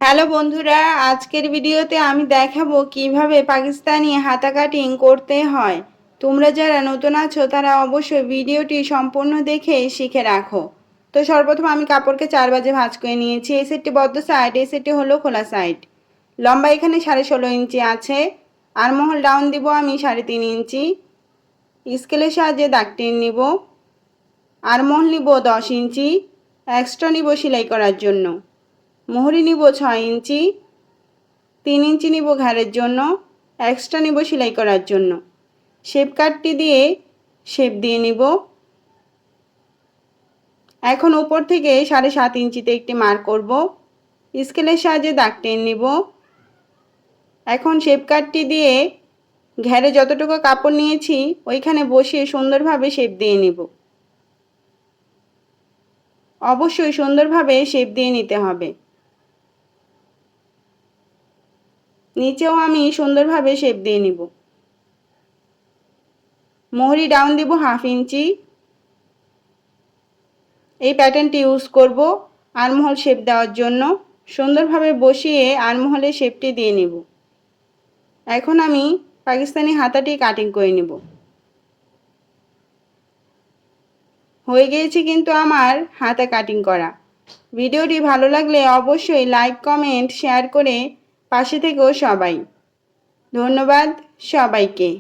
Hello বন্ধুরা, আজকের ভিডিওতে আমি দেখাবো কিভাবে পাকিস্তানি হাতা কাটিং করতে হয়। তোমরা যারা নতুন আছো তারা অবশ্যই ভিডিওটি সম্পূর্ণ দেখে শিখে রাখো। তো সর্বপ্রথম আমি কাপড়কে 4 ভাঁজে ভাঁজ করে নিয়েছি। এই সেটটি বদ্ধ সাইড, এই সেটটি হলো খোলা সাইড। লম্বা এখানে 16.5 ইঞ্চি আছে। আরমহল ডাউন দিব আমি 3.5 ইঞ্চি। স্কেলের সাহায্যে দাগ টেনে নিব। আরমহল নিব 10 ইঞ্চি, এক্সট্রা নিব সেলাই করার জন্য। মোহরি নিব 6 ইঞ্চি, 3 ইঞ্চি নিব ঘাড়ের জন্য, এক্সট্রা নিব সেলাই করার জন্য। শেপ কাটটি দিয়ে শেপ দিয়ে নিব। এখন উপর থেকে 7.5 ইঞ্চিতে একটি মার্ক করব। স্কেলের সাহায্যে দাগ টেনে নিব। এখন শেপ কাটটি দিয়ে ঘাড়ে যতটুকু কাপড় নিয়েছি ওইখানে বসিয়ে সুন্দরভাবে শেপ দিয়ে নিব। অবশ্যই সুন্দরভাবে শেপ দিয়ে নিতে হবে। নিচেও আমি সুন্দরভাবে শেপ দিয়ে নিব। মোহরি ডাউন দিব 1/2 ইঞ্চি। এই প্যাটার্নটি ইউজ করব আর্মহোল শেপ দেওয়ার জন্য। সুন্দরভাবে বসিয়ে আর্মহোলের শেপটি দিয়ে নেব। এখন আমি পাকিস্তানি হাতাটি কাটিং করে নেব। হয়ে গিয়েছে কিন্তু আমার হাতা কাটিং করা। ভিডিওটি ভালো লাগলে অবশ্যই লাইক, কমেন্ট, শেয়ার করে পাশে থেকো সবাই। ধন্যবাদ সবাইকে।